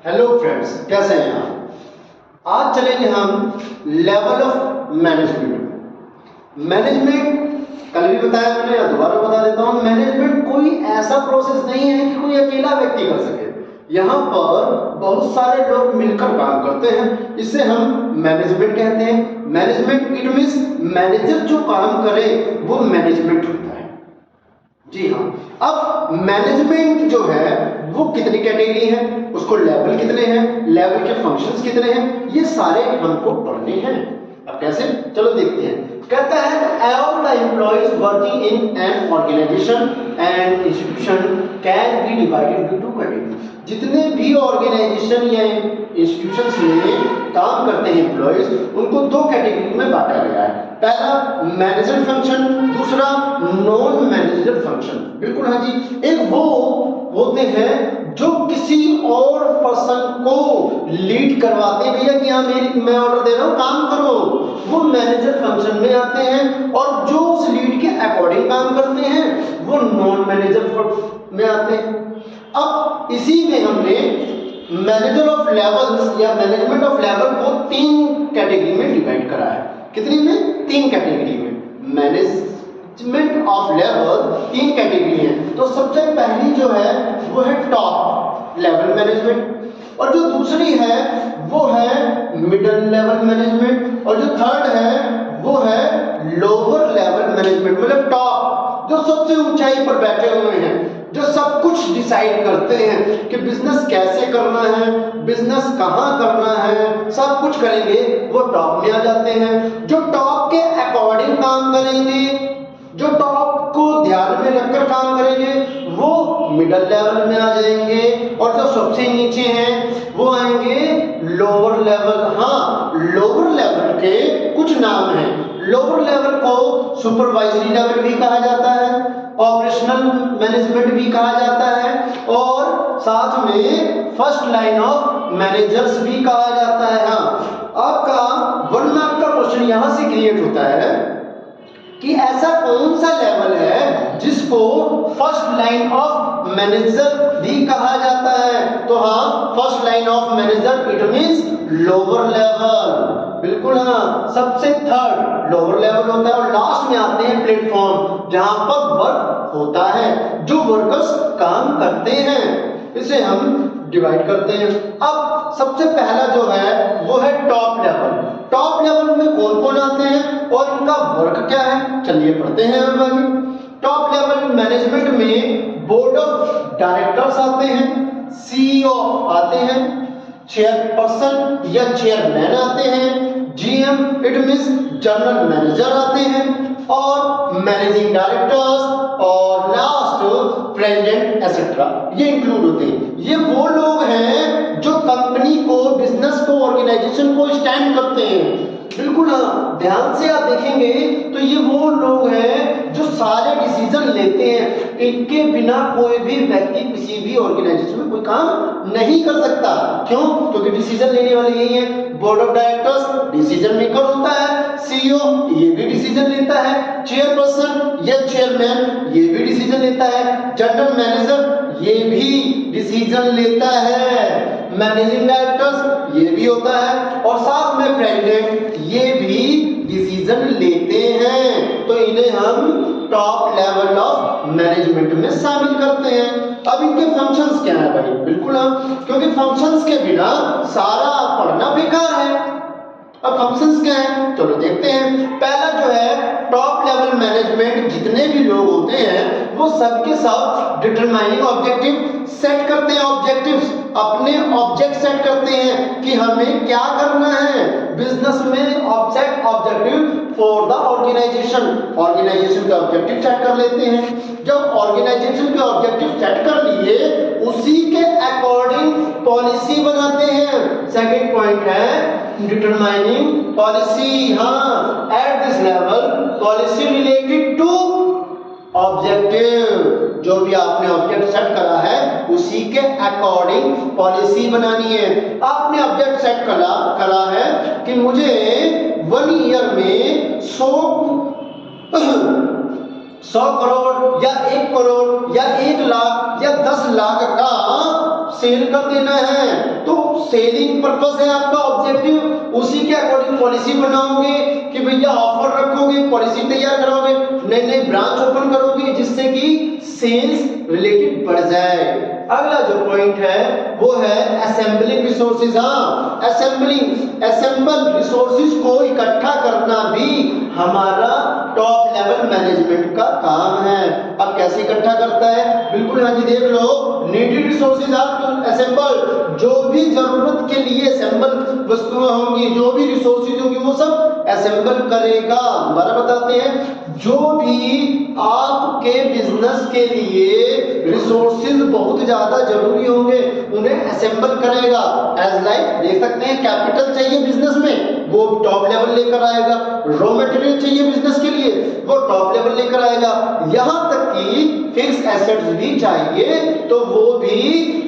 Hello friends, कैसे हैं आप? आज चलेंगे हम लेवल ऑफ मैनेजमेंट। मैनेजमेंट कल भी बताया मैंने, या दोबारा बता देता हूं। मैनेजमेंट कोई ऐसा प्रोसेस नहीं है कि कोई अकेला व्यक्ति कर सके। यहाँ पर बहुत सारे लोग मिलकर काम करते हैं, इसे हम मैनेजमेंट कहते हैं। मैनेजमेंट इट मींस मैनेजर जो काम करे वो मैनेजमेंट होता है। जी हाँ। अब मैनेजमेंट जो है वो कितनी कैटेगरी है, उसको लेवल कितने हैं, लेवल के फंक्शंस कितने हैं, ये सारे हमको पढ़ने हैं। अब कैसे, चलो देखते हैं। कहता है all the employees working in an organisation and institution can be divided into two categories. जितने भी ऑर्गेनाइजेशन या इंस्टीट्यूशंस में काम करते हैं एम्प्लॉइज, उनको दो कैटेगरी में बांटा गया है। पहला मैनेजर फंक्शन, दूसरा नॉन मैनेजर फंक्शन। बिल्कुल हाँ जी। एक वो होते हैं जो किसी और पर्सन को लीड करवाते हैं, भैया कि हाँ मैं ऑर्डर दे रहा हूँ काम करो, वो मैनेजर फंक्शन में आते हैं। और जो उस लीड के अकॉर्डिंग काम करते हैं वो नॉन मैनेजर में आते हैं। अब इसी में हमने मैनेजर ऑफ लेवल्स या मैनेजमेंट ऑफ लेवल को तीन कैटेगरी में डिवाइड करा है। कितनी में? तीन कैटेगरी में। मैनेजमेंट ऑफ लेवल तीन कैटेगरी है। तो सबसे पहली जो है वो है टॉप लेवल मैनेजमेंट, और जो दूसरी है वो है मिडिल लेवल मैनेजमेंट, और जो थर्ड है वो है लोअर लेवल मैनेजमेंट। मतलब टॉप जो सबसे ऊंचाई पर बैठे हुए हैं, जो सब कुछ डिसाइड करते हैं कि बिजनेस कैसे करना है, बिजनेस कहां करना है, सब कुछ करेंगे, वो टॉप में आ जाते हैं। जो टॉप के अकॉर्डिंग काम करेंगे, जो टॉप को ध्यान में रखकर काम करेंगे, वो मिडिल लेवल में आ जाएंगे। और जो सबसे नीचे हैं वो आएंगे लोअर लेवल। हाँ, लोअर लेवल के कुछ नाम हैं। लोअर लेवल को सुपरवाइजरी लेवल भी कहा जाता है, ऑपरेशनल मैनेजमेंट भी कहा जाता है, और साथ में फर्स्ट लाइन ऑफ मैनेजर्स भी कहा जाता है। हाँ, आपका 1 मार्क का क्वेश्चन यहां से क्रिएट होता है कि ऐसा कौन सा लेवल है जिसको फर्स्ट लाइन ऑफ मैनेजर भी कहा जाता है। तो हाँ, first line of manager it means lower level. बिल्कुल हाँ, सबसे थर्ड लोअर लेवल होता है। और लास्ट में आते हैं प्लेटफॉर्म, जहां पर वर्क होता है, जो वर्कर्स काम करते हैं, इसे हम डिवाइड करते हैं। अब सबसे पहला जो है वो है टॉप लेवल। टॉप लेवल में कौन कौन आते हैं और इनका वर्क क्या है, चलिए पढ़ते हैं। टॉप लेवल मैनेजमेंट में बोर्ड ऑफ डायरेक्टर्स आते हैं, सीईओ आते हैं, चेयरपर्सन या चेयरमैन आते हैं, GM it means general manager आते हैं, और मैनेजिंग डायरेक्टर्स, और लास्ट प्रेसिडेंट एसेट्रा, ये इंक्लूड होते हैं। ये वो लोग हैं जो कंपनी को, बिजनेस को, ऑर्गेनाइजेशन को स्टैंड करते हैं। बिल्कुल हाँ, ध्यान से आप देखेंगे तो ये वो लोग हैं जो सारे डिसीजन लेते हैं। इनके बिना कोई भी व्यक्ति किसी भी ऑर्गेनाइजेशन में कोई काम नहीं कर सकता। क्यों? क्योंकि डिसीजन लेने वाले यही है। Board of directors decision maker होता है, सीईओ ये भी डिसीजन लेता है, चेयरपर्सन या चेयरमैन ये भी डिसीजन लेता है, जनरल मैनेजर ये भी डिसीजन लेता है, मैनेजिंग डायरेक्टर्स ये भी होता है, और साथ में प्रेसिडेंट ये भी डिसीजन लेते हैं। तो इन्हें हम टॉप लेवल ऑफ मैनेजमेंट में शामिल करते हैं। अब इनके फंक्शंस क्या है भाई? बिल्कुल हम, क्योंकि फंक्शंस के बिना सारा पढ़ना बेकार है। अब फंक्शंस क्या है, चलो देखते हैं। पहला जो है टॉप लेवल मैनेजमेंट, जितने भी लोग होते हैं वो सबके सब डिटरमाइनिंग ऑब्जेक्टिव सेट करते हैं। ऑब्जेक्टिव्स, अपने ऑब्जेक्ट सेट करते हैं कि हमें क्या करना है बिजनेस में। Objective for the organisation, organisation के ऑब्जेक्टिव सेट कर लेते हैं। जब ऑर्गेनाइजेशन के ऑब्जेक्टिव सेट कर लिए, उसी के अकॉर्डिंग पॉलिसी बनाते हैं। सेकंड पॉइंट है डिटरमाइनिंग पॉलिसी। हाँ, at this level policy related to objective, जो भी आपने ऑब्जेक्ट सेट करा है उसी के अकॉर्डिंग पॉलिसी बनानी है। आपने ऑब्जेक्ट सेट करा है कि मुझे 1 ईयर में 100 करोड़ या 1 करोड़ या 1 लाख या 10 लाख का सेल कर देना है, तो सेलिंग पर्पस है आपका ऑब्जेक्टिव, उसी के अकॉर्डिंग पॉलिसी बनाओगे कि भैया ऑफर रखोगे, पॉलिसी तैयार कराओगे, नए नए ब्रांच ओपन करोगे जिससे कि सेल्स रिलेटेड बढ़ जाए। अगला जो पॉइंट है वो है असेंबलिंग रिसोर्सेज। हाँ, असेंबल रिसोर्सेज को इकट्ठा करना भी हमारा टॉप लेवल मैनेजमेंट का काम है। अब कैसे इकट्ठा करता है, बिल्कुल हाँ जी देख लो, नीडेड रिसोर्सेज आर असेंबल, जो भी जरूरत के लिए असेंबल वस्तुएं होंगी, जो भी रिसोर्सेज होंगी वो सब असेंबल करेगा। दोबारा बताते हैं, जो भी आपके बिजनेस के लिए रिसोर्सेज बहुत ज्यादा जरूरी होंगे उन्हें असेंबल करेगा। एज लाइक देख सकते हैं, कैपिटल चाहिए बिजनेस में, वो टॉप लेवल लेकर आएगा, रॉ मटेरियल चाहिए बिजनेस के लिए, वो टॉप लेवल लेकर आएगा, यहां तक कि फिक्स एसेट्स भी चाहिए तो वो भी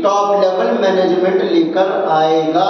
टॉप लेवल मैनेजमेंट लेकर आएगा।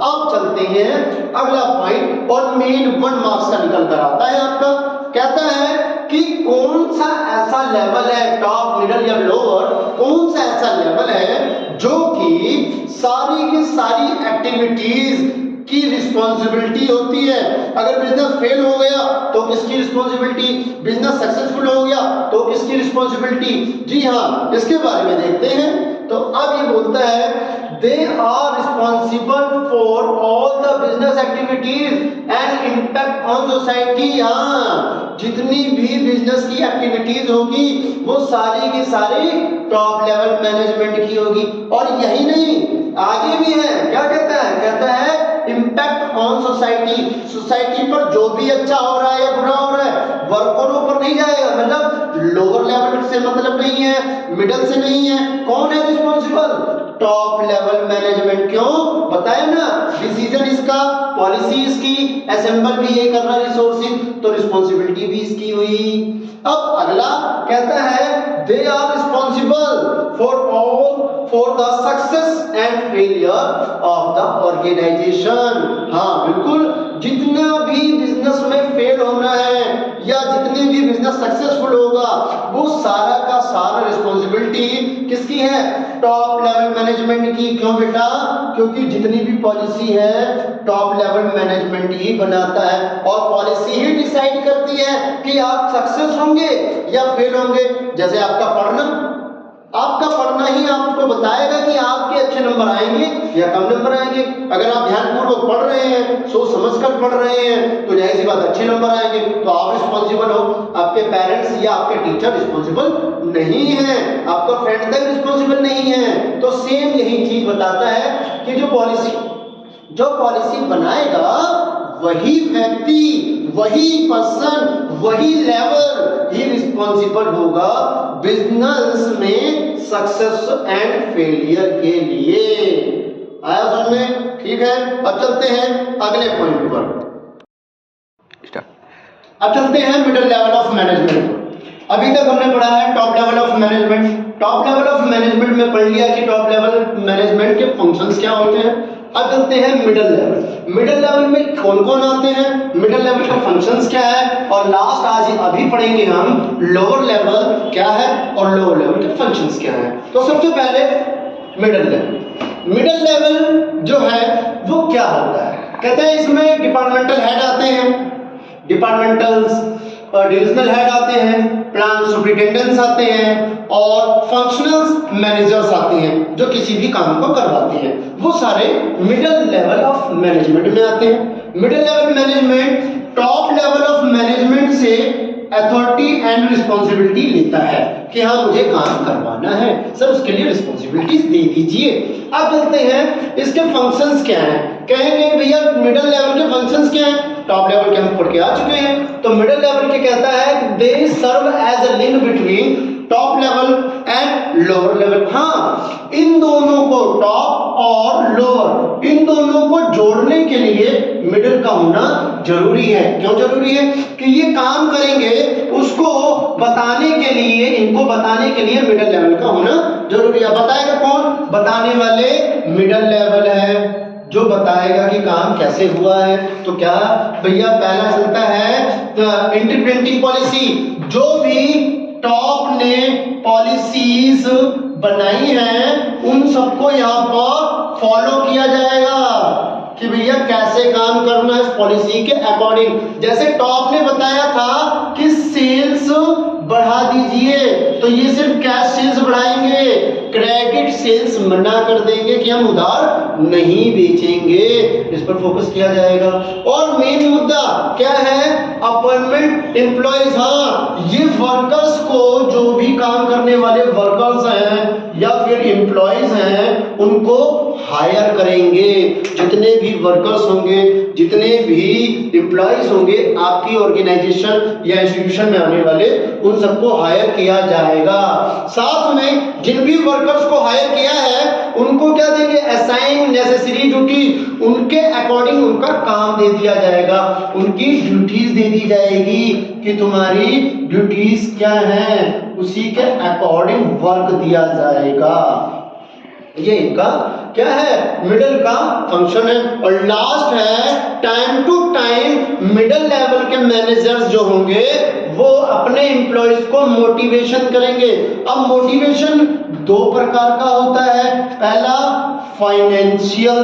अब चलते हैं अगला पॉइंट, और मेन 1 मार्क्स का निकल कर आता है आपका, कहता है कि कौन सा ऐसा लेवल है, टॉप, मिडिल या लोअर, कौन सा ऐसा लेवल है जो कि सारी की सारी एक्टिविटीज की रिस्पॉन्सिबिलिटी होती है। अगर बिजनेस फेल हो गया तो किसकी रिस्पॉन्सिबिलिटी, बिजनेस सक्सेसफुल हो गया तो किसकी रिस्पॉन्सिबिलिटी। जी हाँ, इसके बारे में देखते हैं। तो अब ये बोलता है they are responsible for all the business activities and impact on society. हाँ, जितनी भी बिजनेस की एक्टिविटीज होगी वो सारी की सारी टॉप लेवल मैनेजमेंट की होगी। और यही नहीं, आगे भी है, क्या कहता है, कहता है इम्पैक्ट ऑन सोसाइटी, सोसाइटी पर जो भी अच्छा हो रहा है या बुरा हो रहा है वर्करों पर नहीं जाएगा, मतलब लोअर लेवल से मतलब नहीं है, मिडिल से नहीं है, कौन है रिस्पॉन्सिबल, टॉप लेवल मैनेजमेंट। क्यों बताया ना, डिसीजन इसका, पॉलिसी इसकी, असेंबल भी ये कर रहा है रिसोर्सेज, तो रिस्पॉन्सिबिलिटी भी इसकी हुई। अब अगला कहता है they are responsible for the success and failure of the organisation. हाँ बिल्कुल, जितना भी बिजनेस में फेल होना है या जितने भी बिजनेस सक्सेसफुल होगा वो सारा का सारा रिस्पॉन्सिबिलिटी किसकी है, टॉप लेवल मैनेजमेंट की। क्यों बेटा, क्योंकि जितनी भी पॉलिसी है टॉप लेवल मैनेजमेंट ही बनाता है, और पॉलिसी ही डिसाइड करती है कि आप सक्सेस होंगे या फेल होंगे। जैसे आपका पढ़ना ही आपको बताएगा कि आपके अच्छे नंबर आएंगे या कम नंबर आएंगे। अगर आप ध्यानपूर्वक पढ़ रहे हैं, सोच समझकर पढ़ रहे हैं, तो जाहिर सी बात अच्छे नंबर आएंगे, तो आप रिस्पॉन्सिबल हो। आपके पेरेंट्स या आपके टीचर रिस्पॉन्सिबल नहीं है, आपका फ्रेंड तक रिस्पॉन्सिबल नहीं है। तो सेम यही चीज बताता है कि जो पॉलिसी बनाएगा वही व्यक्ति, वही पर्सन, वही लेवल ही रिस्पॉन्सिबल होगा बिजनेस में सक्सेस एंड फेलियर के लिए। आया समझ में? ठीक है, अब चलते हैं अगले पॉइंट पर। अब चलते हैं मिडिल लेवल ऑफ मैनेजमेंट पर। अभी तक हमने पढ़ा है top level of management. Top level of management में पढ़ लिया कि टॉप लेवल मैनेजमेंट के फंक्शंस क्या होते हैं। अब चलते हैं मिडिल लेवल। मिडिल लेवल में कौन कौन आते हैं, मिडिल लेवल का फंक्शंस क्या है, और लास्ट आज अभी पढ़ेंगे हम लोअर लेवल क्या है और लोअर लेवल के फंक्शंस क्या है। तो सबसे पहले मिडिल लेवल। मिडिल लेवल जो है वो क्या होता है, कहते हैं इसमें डिपार्टमेंटल हेड आते हैं, डिपार्टमेंटल्स डिविजनल हेड आते हैं, प्लान सुपरिटेंडेंट्स आते हैं और फंक्शनल मैनेजर्स आते हैं जो किसी भी काम को करवाते हैं। वो सारे मिडिल लेवल ऑफ मैनेजमेंट में आते हैं। Middle level management top level of management से अथॉरिटी एंड रिस्पॉन्सिबिलिटी लेता है कि हाँ मुझे काम करवाना है सर, उसके लिए रिस्पॉन्सिबिलिटीज दे दीजिए। अब चलते हैं इसके फंक्शंस क्या हैं। कहेंगे भैया मिडिल लेवल के फंक्शंस क्या हैं, टॉप लेवल के हम पढ़ के आ चुके हैं। तो मिडिल लेवल के कहता है they serve as a link between top level and lower level. हाँ, इन दोनों को, टॉप और लोअर, इन दोनों को जोड़ने के लिए मिडिल का होना जरूरी है। क्यों जरूरी है, कि ये काम करेंगे उसको बताने के लिए, इनको बताने के लिए मिडिल लेवल का होना जरूरी है। बताएगा कौन, बताने वाले मिडिल लेवल है जो बताएगा कि काम कैसे हुआ है। तो क्या भैया पहला चलता है इंप्लीमेंटिंग पॉलिसी। जो भी टॉप ने पॉलिसीज बनाई हैं उन सबको यहाँ पर फॉलो किया जाएगा कि भैया कैसे काम करना है इस पॉलिसी के अकॉर्डिंग। जैसे टॉप ने बताया था कि सेल्स बढ़ा दीजिए, तो ये सिर्फ कैश सेल्स बढ़ाएंगे, क्रेडिट सेल्स मना कर देंगे कि हम उधार नहीं बेचेंगे। इस पर फोकस किया जाएगा। और मेन मुद्दा क्या है? Appointment employees. हाँ, ये वर्कर्स को, जो भी काम करने वाले वर्कर्स हैं या फिर एम्प्लॉइज हैं, उनको हायर करेंगे। जितने भी वर्कर्स होंगे, जितने भी एम्प्लॉइज होंगे आपकी ऑर्गेनाइजेशन या इंस्टीट्यूशन में आने वाले, उन सबको हायर किया जाएगा। साथ में जिन भी वर्कर्स को हायर किया है उनको क्या देंगे? असाइन नेसेसरी ड्यूटी, उनके अकॉर्डिंग उनका काम दे दिया जाएगा, उनकी ड्यूटीज दे दी जाएगी कि तुम्हारी ड्यूटीज क्या हैं, उसी के अकॉर्डिंग वर्क दिया जाएगा। ये इनका क्या है? मिडिल का फंक्शन है। और लास्ट है time to time middle level के मैनेजर्स जो होंगे वो अपने एम्प्लॉइज को मोटिवेशन करेंगे। अब मोटिवेशन दो प्रकार का होता है, पहला फाइनेंशियल,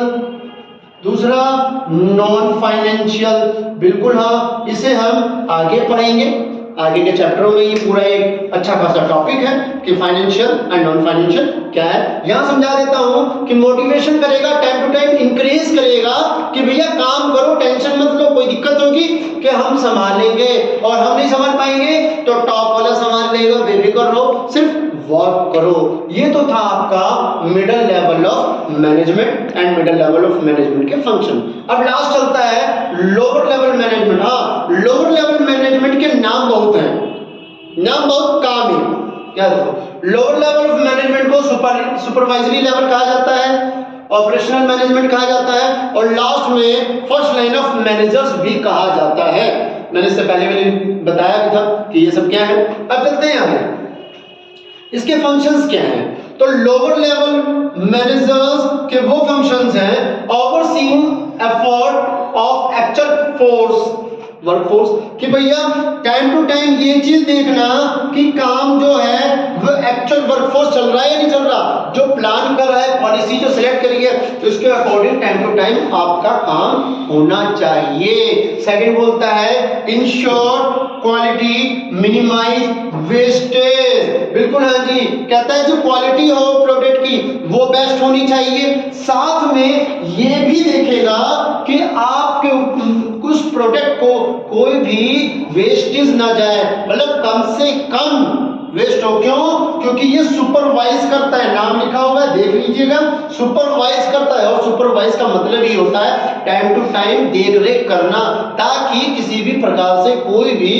दूसरा नॉन फाइनेंशियल। बिल्कुल हाँ, इसे हम आगे पढ़ेंगे, आगे के चैप्टरों में। ये पूरा एक अच्छा खासा टॉपिक है कि फाइनेंशियल एंड नॉन फाइनेंशियल क्या है। यहां समझा देता हूं कि मोटिवेशन करेगा, टाइम टू टाइम इंक्रीज करेगा कि भैया काम करो, टेंशन मत लो, कोई दिक्कत होगी कि हम संभालेंगे, और हम नहीं संभाल पाएंगे तो टॉप वाला संभाल लेगा, बेफिक्र रहो, सिर्फ वर्क करो। ये तो था आपका middle level of management and middle level of management के फंक्शन। अब लास्ट चलता है लोअर लेवल मैनेजमेंट। हाँ, लोअर लेवल मैनेजमेंट के नाम बहुत हैं, नाम बहुत काम है। क्या देखो, लोअर लेवल ऑफ मैनेजमेंट को सुपरवाइजरी लेवल कहा जाता है, ऑपरेशनल मैनेजमेंट कहा जाता है, और लास्ट में फर्स्ट लाइन ऑफ मैनेजर्स भी कहा जाता है। मैंने इससे पहले बताया भी था कि ये सब क्या है। अब चलते हैं आगे, इसके फंक्शंस क्या हैं। तो लोअर लेवल मैनेजर्स के वो फंक्शंस हैं, overseeing effort of actual force, workforce, कि भैया टाइम टू टाइम ये चीज देखना कि काम जो है वो एक्चुअल वर्कफोर्स चल रहा है या नहीं चल रहा, जो प्लान कर रहा है, पॉलिसी जो सिलेक्ट करी है, उसके अकॉर्डिंग टाइम टू टाइम आपका काम होना चाहिए। सेकंड बोलता है इंश्योर क्वालिटी, मिनिमाइज वेस्टेज। बिल्कुल हाँ जी, कहता है जो क्वालिटी हो प्रोडक्ट की वो बेस्ट होनी चाहिए। साथ में ये भी देखेगा कि आपके उस प्रोडक्ट को कोई भी वेस्टेज ना जाए, मतलब कम से कम वेस्ट हो। क्यों? क्योंकि ये सुपरवाइज करता है, नाम लिखा हुआ है देख लीजिएगा, सुपरवाइज करता है। और सुपरवाइज का मतलब ही होता है टाइम टू टाइम देख रेख करना, ताकि किसी भी प्रकार से कोई भी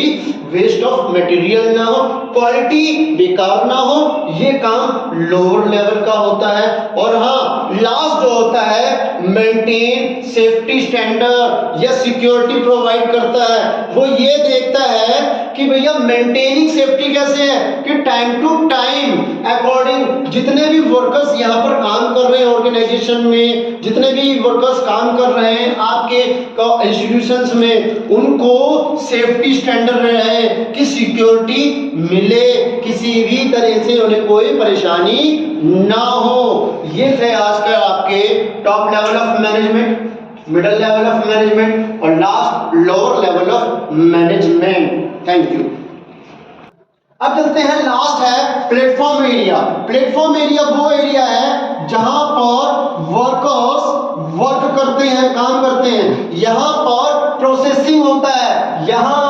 वेस्ट ऑफ मटेरियल ना हो, क्वालिटी बेकार ना हो। ये काम लोअर लेवल का होता है। और हाँ, लास्ट जो होता है मेंटेन सेफ्टी स्टैंडर्ड या सिक्योरिटी प्रोवाइड करता है। वो ये देखता है कि भैया मेंटेनिंग सेफ्टी कैसे है, कि टाइम टू टाइम अकॉर्डिंग जितने भी वर्कर्स यहाँ पर काम कर रहे हैं ऑर्गेनाइजेशन में, जितने भी वर्कर्स काम कर रहे हैं आपके इंस्टीट्यूशंस में, उनको सेफ्टी स्टैंडर्ड रहे कि सिक्योरिटी मिले, किसी भी तरह से उन्हें कोई परेशानी ना हो। ये थे आज का आपके top level of management, middle level of management और last lower level of management. Thank you. अब चलते हैं, लास्ट है प्लेटफॉर्म एरिया। प्लेटफॉर्म एरिया वो एरिया है जहां पर वर्कर्स वर्क करते हैं, काम करते हैं। यहां पर प्रोसेसिंग होता है। यहां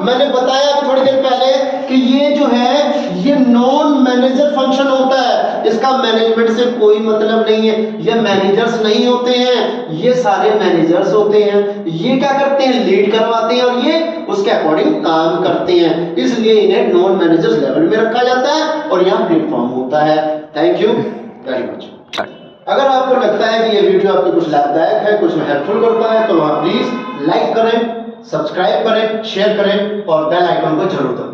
मैंने बताया थोड़ी देर पहले कि ये जो है ये नॉन मैनेजर फंक्शन होता है, इसका मैनेजमेंट से कोई मतलब नहीं है। ये मैनेजर्स नहीं होते हैं, ये सारे मैनेजर्स होते हैं। ये क्या करते हैं? लीड करवाते हैं और ये उसके अकॉर्डिंग काम करते हैं, इसलिए इन्हें नॉन मैनेजर्स लेवल में रखा जाता है और यहाँ प्लेटफॉर्म होता है। Thank you very much. अगर आपको लगता है कि ये वीडियो आपको कुछ लाभदायक है, कुछ हेल्पफुल करता है, तो आप प्लीज लाइक करें, सब्सक्राइब करें, शेयर करें और बेल आइकन को जरूर दबाएं।